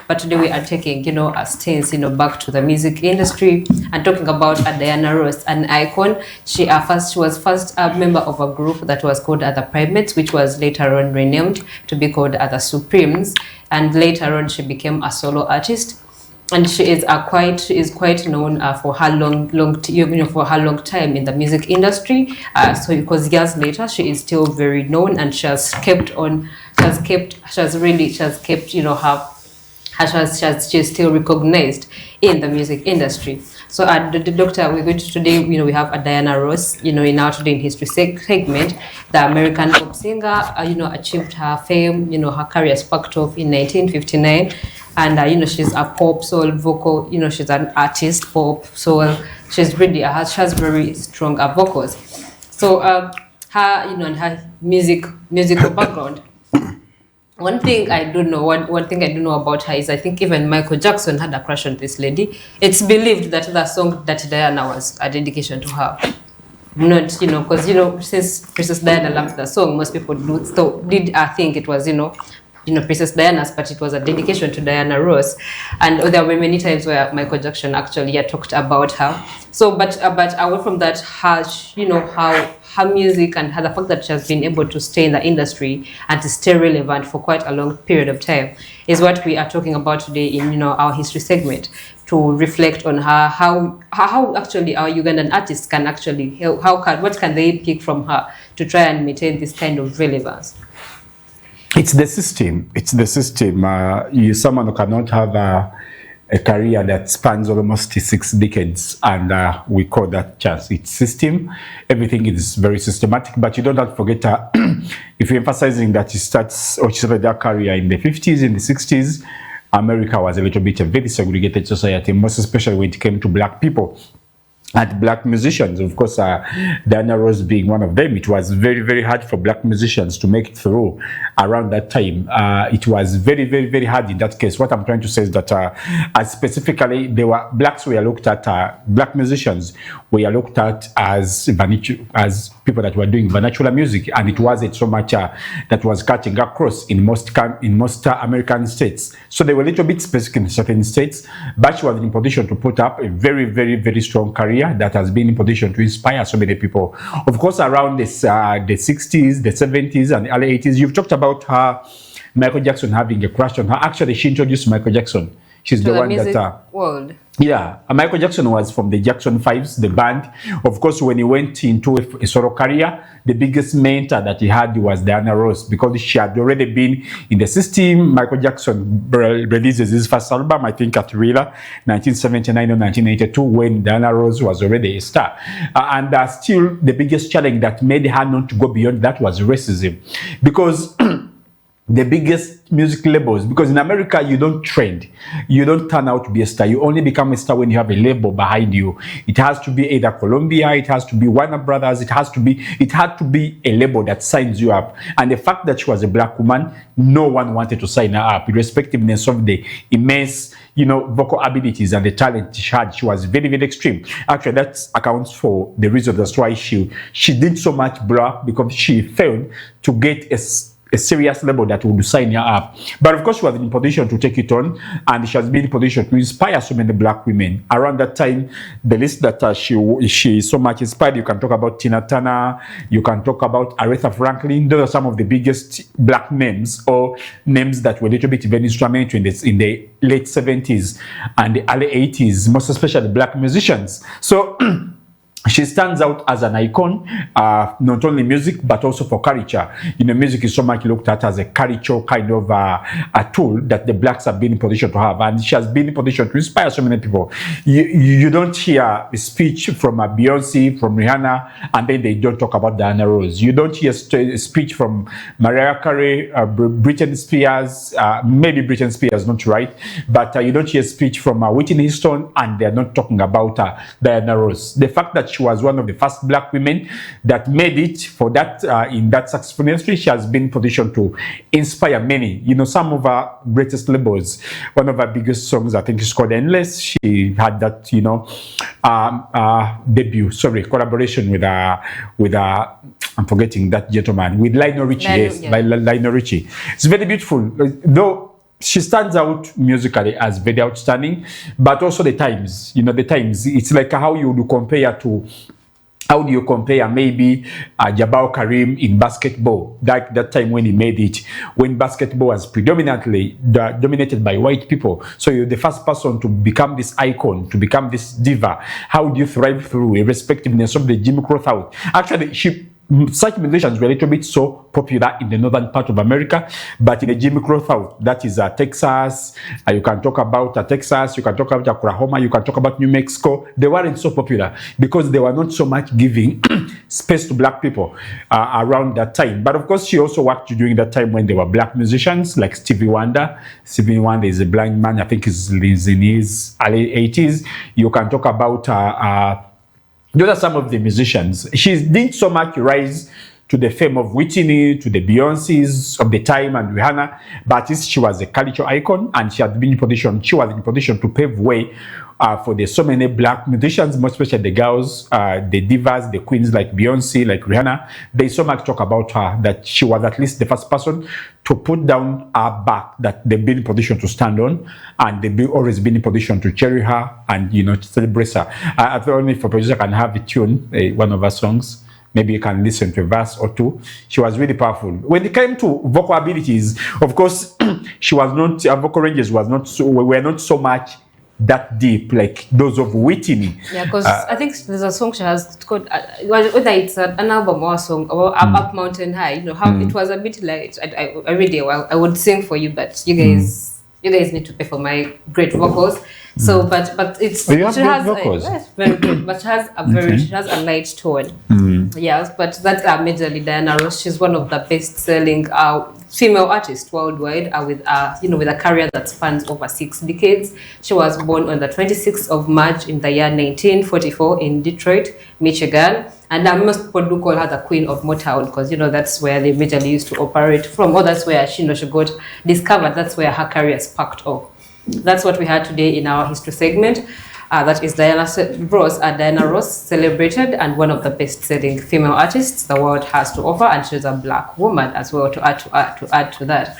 But today we are taking, a stance, back to the music industry and talking about Diana Ross, an icon. She was first a member of a group that was called The Primates, which was later on renamed to be called The Supremes, and later on she became a solo artist. And she is quite known for her for her long time in the music industry. So because years later, she is still very known, and she has kept, she's still recognized in the music industry. So the doctor, we're going to today, we have a Diana Ross, in our Today in History segment. The American pop singer, achieved her fame, her career sparked off in 1959. And, she's a pop soul vocal, she's an artist, pop soul. She has very strong vocals. So her, and her musical background. One thing I don't know about her is I think even Michael Jackson had a crush on this lady. It's believed that the song that Diana was a dedication to her. Not, because, since Princess Diana loved the song, most people did think it was, Princess Diana's, but it was a dedication to Diana Ross. And there were many times where Michael Jackson actually talked about her. So, but away from that, how her music and the fact that she has been able to stay in the industry and to stay relevant for quite a long period of time is what we are talking about today in our history segment, to reflect on her, how actually our Ugandan artists can actually what can they pick from her to try and maintain this kind of relevance. It's the system. Someone who cannot have a career that spans almost 6 decades, and we call that chance. It's system. Everything is very systematic, but you don't have to forget, if you're emphasizing that she started her career in the 50s, in the 60s, America was a little bit a very segregated society, most especially when it came to black people and black musicians. Of course, Diana Ross being one of them. It was very, very hard for black musicians to make it through around that time. It was very, very, very hard in that case. What I'm trying to say is that specifically, blacks were looked at, black musicians were looked at as people that were doing vernacular music, and it wasn't so much that was cutting across in most American states. So they were a little bit specific in certain states, but she was in position to put up a very, very, very strong career that has been in position to inspire so many people. Of course, around the 60s, the 70s, and the early 80s, you've talked about her, Michael Jackson having a crush on her. Actually, she introduced Michael Jackson. She's the one music that world. Yeah, Michael Jackson was from the Jackson 5s, the band. Of course, when he went into a solo career, the biggest mentor that he had was Diana Ross, because she had already been in the system. Michael Jackson releases his first album, I think, at Thriller, 1979 or 1982, when Diana Ross was already a star. And still, the biggest challenge that made her not to go beyond that was racism, because the biggest music labels, because in America you don't trend, you don't turn out to be a star, you only become a star when you have a label behind you. It has to be either Columbia, it has to be Warner Brothers, it had to be a label that signs you up. And the fact that she was a black woman, no one wanted to sign her up, irrespectiveness of the immense vocal abilities and the talent she had. She was very, very extreme. Actually, that accounts for the reason that's why she did so much because she failed to get a serious label that would sign her up. But of course, she was in position to take it on, and she has been in position to inspire so many black women. Around that time, the list that she so much inspired, you can talk about Tina Turner, you can talk about Aretha Franklin. Those are some of the biggest black names, or names that were a little bit very instrumental in the late 70s and the early 80s, most especially black musicians. So she stands out as an icon, not only music, but also for culture. Music is so much looked at as a culture kind of a tool that the blacks have been in position to have. And she has been in position to inspire so many people. You don't hear a speech from Beyonce, from Rihanna, and then they don't talk about Diana Ross. You don't hear a speech from Mariah Carey, Britney Spears, maybe Britney Spears, not right, but you don't hear a speech from Whitney Houston, and they're not talking about Diana Ross. The fact that she was one of the first black women that made it for that in that successful industry, she has been positioned to inspire many. Some of our greatest labels, one of our biggest songs, I think, is called Endless. She had that, collaboration with I'm forgetting that gentleman, with Lionel Richie. By Lionel Richie. It's very beautiful. Though she stands out musically as very outstanding, but also the times, the times, it's like how you would compare to, how do you compare maybe Jabbar Karim in basketball, that time when he made it, when basketball was predominantly dominated by white people. So you're the first person to become this icon, to become this diva. How do you thrive through irrespectiveness of the Jim Crow South? Actually, such musicians were a little bit so popular in the northern part of America, but in the Jim Crow South, that is Texas, you can talk about Texas, you can talk about Oklahoma, you can talk about New Mexico. They weren't so popular because they were not so much giving space to black people around that time. But of course, she also worked during that time when there were black musicians like Stevie Wonder. Stevie Wonder is a blind man, I think he's in his early 80s. You can talk about those are some of the musicians. She didn't so much rise to the fame of Whitney, to the Beyoncés of the time and Rihanna, but at least she was a cultural icon, and she was in position to pave way for the so many black musicians, most especially the girls, the divas, the queens like Beyonce, like Rihanna. They so much talk about her that she was at least the first person to put down her back that they've been in position to stand on, and they've always been in position to cherish her and to celebrate her. I thought if a producer can have a tune, one of her songs, maybe you can listen to a verse or two. She was really powerful. When it came to vocal abilities, of course, she was not, her vocal ranges were not so much that deep like those of Whitney. Yeah, because I think there's a song she has called, whether it's an album or a song, or Up Mountain High, how it was a bit like, I really, well, I would sing for you, but you guys need to pay for my great vocals. So, but it's, you have she has vocals. Yes, very good, but she has a very, she has a light tone. Yes, but that's majorly Diana Ross. She's one of the best-selling female artists worldwide, with a career that spans over 6 decades. She was born on the 26th of March in the year 1944 in Detroit, Michigan. And most people do call her the Queen of Motown because, that's where they majorly used to operate from. Or that's where she got discovered. That's where her career sparked off. That's what we had today in our history segment. That is Diana Ross, celebrated and one of the best-selling female artists the world has to offer, and she's a black woman as well to add to that.